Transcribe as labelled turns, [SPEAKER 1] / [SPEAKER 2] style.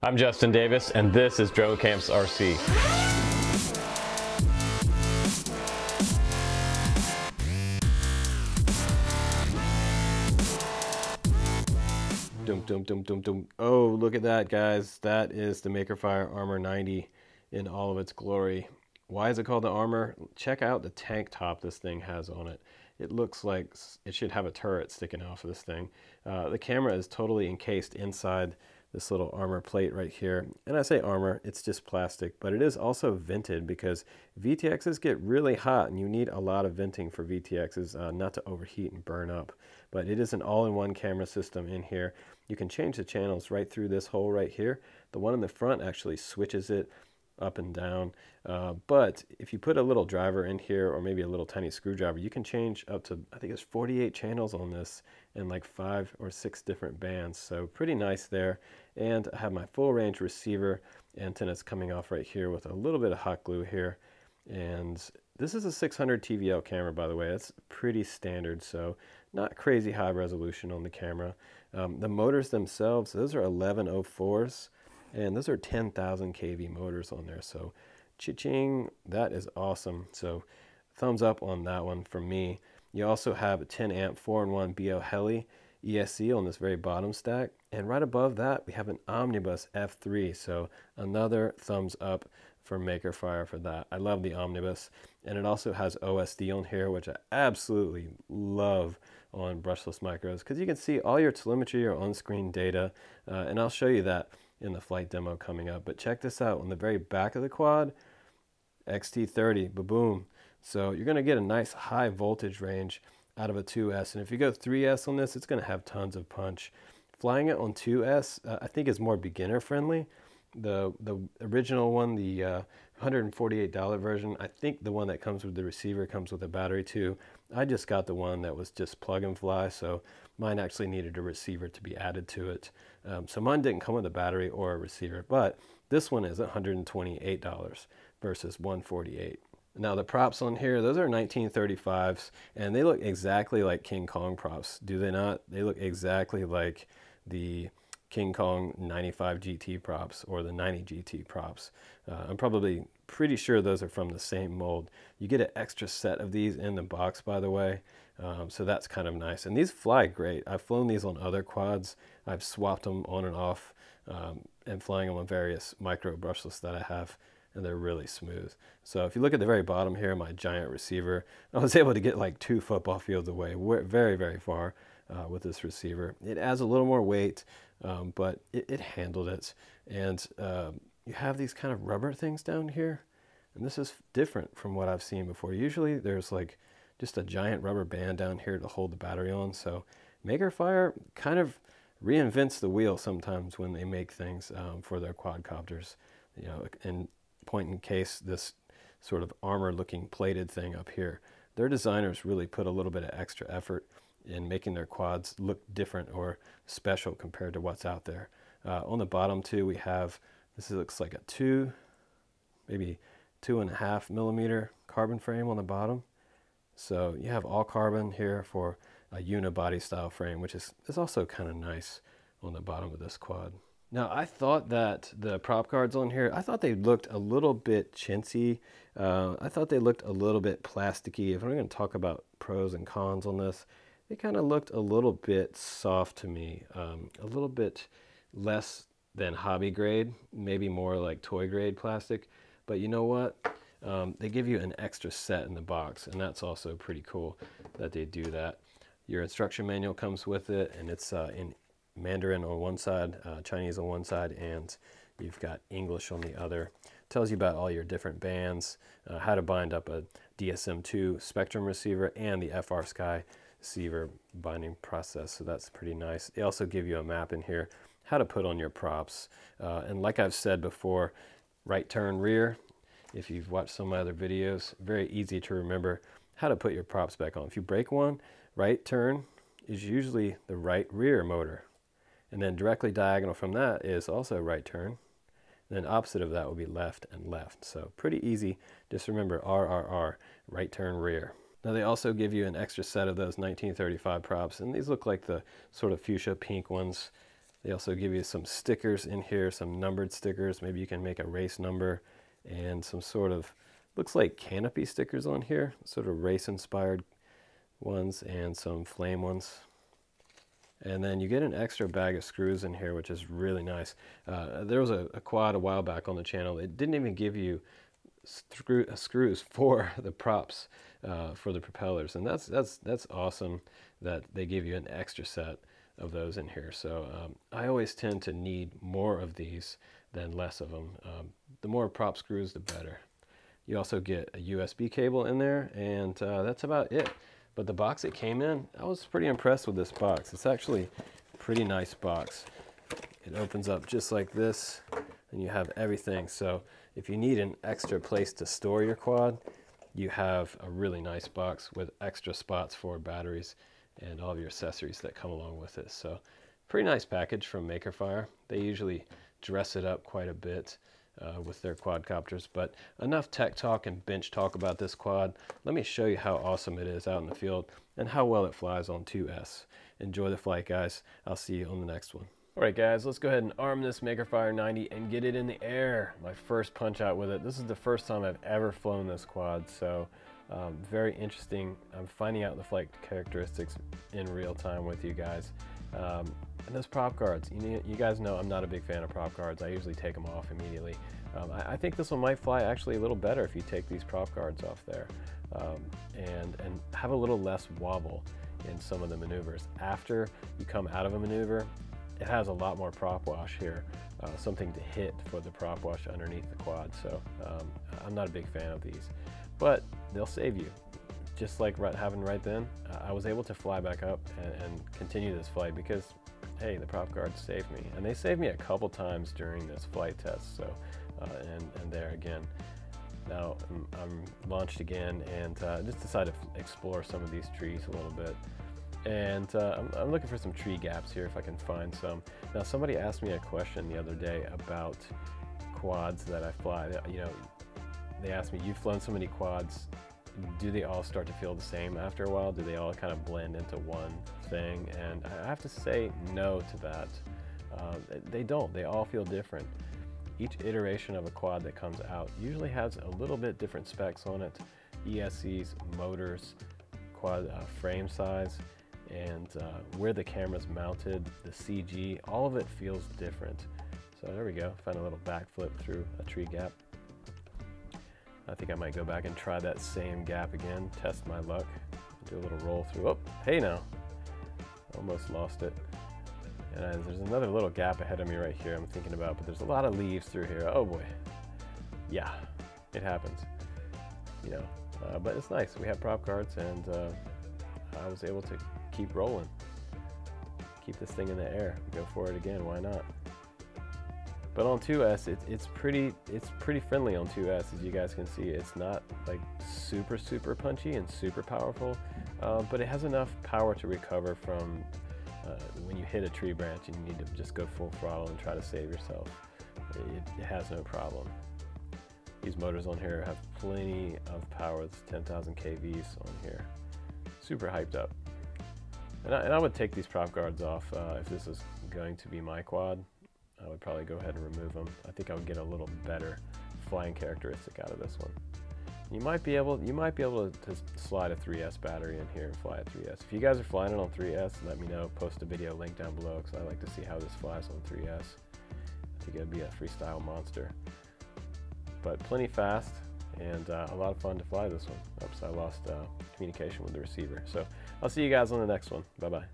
[SPEAKER 1] I'm Justin Davis, and this is Drone-Camp's RC. Dum, dum, dum, dum, dum. Oh, look at that, guys. That is the Makerfire Armor 90 in all of its glory. Why is it called the Armor? Check out the tank top this thing has on it. It looks like it should have a turret sticking off of this thing. The camera is totally encased inside this little armor plate right here. And I say armor, it's just plastic, but it is also vented because VTXs get really hot and you need a lot of venting for VTXs not to overheat and burn up. But it is an all-in-one camera system in here. You can change the channels right through this hole right here. The one in the front actually switches it up and down, but if you put a little driver in here or maybe a little tiny screwdriver, you can change up to, I think it's 48 channels on this and like 5 or 6 different bands, so pretty nice there. And I have my full range receiver antennas coming off right here with a little bit of hot glue here. And this is a 600 TVL camera, by the way. That's pretty standard, so not crazy high resolution on the camera. The motors themselves, those are 1104s. And those are 10,000 kV motors on there. So cha-ching, that is awesome. So thumbs up on that one from me. You also have a 10 amp 4-in-1 BO Heli ESC on this very bottom stack. And right above that, we have an Omnibus F3. So another thumbs up for Makerfire for that. I love the Omnibus. And it also has OSD on here, which I absolutely love on brushless micros, because you can see all your telemetry or on-screen data. And I'll show you that in the flight demo coming up. But check this out, on the very back of the quad, XT30, ba-boom. So you're going to get a nice high voltage range out of a 2S. And if you go 3S on this, it's going to have tons of punch. Flying it on 2S, I think is more beginner friendly. The original one, the $148 version, I think the one that comes with the receiver comes with a battery too. I just got the one that was just plug and fly, so mine actually needed a receiver to be added to it. So mine didn't come with a battery or a receiver, but this one is $128 versus $148. Now the props on here, those are 1935s, and they look exactly like King Kong props, do they not? They look exactly like the King Kong 95 GT props or the 90 GT props. I'm probably pretty sure those are from the same mold. You get an extra set of these in the box, by the way, so that's kind of nice. And these fly great. I've flown these on other quads. I've swapped them on and off and flying them on various micro brushless that I have, and they're really smooth. So if you look at the very bottom here, my giant receiver, I was able to get like 2 football fields away, very, very far with this receiver. It adds a little more weight, but it handled it. And you have these kind of rubber things down here, and this is different from what I've seen before. Usually there's like just a giant rubber band down here to hold the battery on. So Makerfire kind of reinvents the wheel sometimes when they make things for their quadcopters. You know, in point in case, this sort of armor looking plated thing up here, their designers really put a little bit of extra effort in making their quads look different or special compared to what's out there. On the bottom too, we have, this looks like a maybe 2.5 millimeter carbon frame on the bottom. So you have all carbon here for a unibody style frame, which is also kind of nice on the bottom of this quad. Now I thought that the prop guards on here, I thought they looked a little bit chintzy. I thought they looked a little bit plasticky. If I'm going to talk about pros and cons on this, they kind of looked a little bit soft to me, a little bit less than hobby grade, maybe more like toy grade plastic. But you know what? They give you an extra set in the box, and that's also pretty cool that they do that. Your instruction manual comes with it, and it's in Mandarin on one side, Chinese on one side, and you've got English on the other. Tells you about all your different bands, how to bind up a DSM-2 Spektrum receiver and the FrSky receiver binding process, so that's pretty nice. They also give you a map in here, how to put on your props. And like I've said before, right turn rear, if you've watched some of my other videos, very easy to remember how to put your props back on. If you break one, right turn is usually the right rear motor. And then directly diagonal from that is also right turn. And then opposite of that will be left and left. So pretty easy. Just remember RRR, right turn rear. Now they also give you an extra set of those 1935 props, and these look like the sort of fuchsia pink ones. They also give you some stickers in here, some numbered stickers. Maybe you can make a race number, and some sort of, looks like canopy stickers on here, sort of race inspired ones, and some flame ones. And then you get an extra bag of screws in here, which is really nice. There was a quad a while back on the channel. It didn't even give you screws for the props for the propellers, and that's awesome that they give you an extra set of those in here. So I always tend to need more of these than less of them. The more prop screws, the better. You also get a USB cable in there, and that's about it. But the box it came in, I was pretty impressed with this box. It's actually a pretty nice box. It opens up just like this, and you have everything. So if you need an extra place to store your quad, you have a really nice box with extra spots for batteries and all of your accessories that come along with it. So pretty nice package from Makerfire. They usually dress it up quite a bit with their quadcopters, but enough tech talk and bench talk about this quad. Let me show you how awesome it is out in the field and how well it flies on 2S. Enjoy the flight, guys. I'll see you on the next one. All right, guys, let's go ahead and arm this Makerfire 90 and get it in the air. My first punch out with it. This is the first time I've ever flown this quad, so very interesting. I'm finding out the flight characteristics in real time with you guys. And those prop guards, you guys know I'm not a big fan of prop guards. I usually take them off immediately. I think this one might fly actually a little better if you take these prop guards off there and have a little less wobble in some of the maneuvers. After you come out of a maneuver, it has a lot more prop wash here, something to hit for the prop wash underneath the quad. So I'm not a big fan of these, but they'll save you. Just like having right then, I was able to fly back up and continue this flight because, hey, the prop guards saved me. And they saved me a couple times during this flight test. So, and there again. Now I'm launched again and just decided to explore some of these trees a little bit. And I'm looking for some tree gaps here if I can find some. Now somebody asked me a question the other day about quads that I fly. You know, they asked me, you've flown so many quads, do they all start to feel the same after a while? Do they all kind of blend into one thing? And I have to say no to that. They don't. They all feel different. Each iteration of a quad that comes out usually has a little bit different specs on it. ESCs, motors, quad frame size, and where the camera's mounted, the CG, all of it feels different. So there we go. Found a little backflip through a tree gap. I think I might go back and try that same gap again, test my luck, do a little roll through. Oh, hey now, almost lost it. And there's another little gap ahead of me right here I'm thinking about, but there's a lot of leaves through here. Oh boy, yeah, it happens, you know, but it's nice. We have prop guards, and I was able to keep rolling, keep this thing in the air, go for it again, why not? But on 2S, it's pretty friendly on 2S, as you guys can see. It's not like super punchy and super powerful, but it has enough power to recover from when you hit a tree branch and you need to just go full throttle and try to save yourself. It has no problem. These motors on here have plenty of power. It's 10,000 kVs on here. Super hyped up. And I would take these prop guards off if this is going to be my quad. I would probably go ahead and remove them. I think I would get a little better flying characteristic out of this one. You might be able to slide a 3S battery in here and fly a 3S. If you guys are flying it on 3S, let me know. Post a video link down below because I like to see how this flies on 3S. I think it'd be a freestyle monster. But plenty fast and a lot of fun to fly this one. Oops, I lost communication with the receiver. So I'll see you guys on the next one. Bye-bye.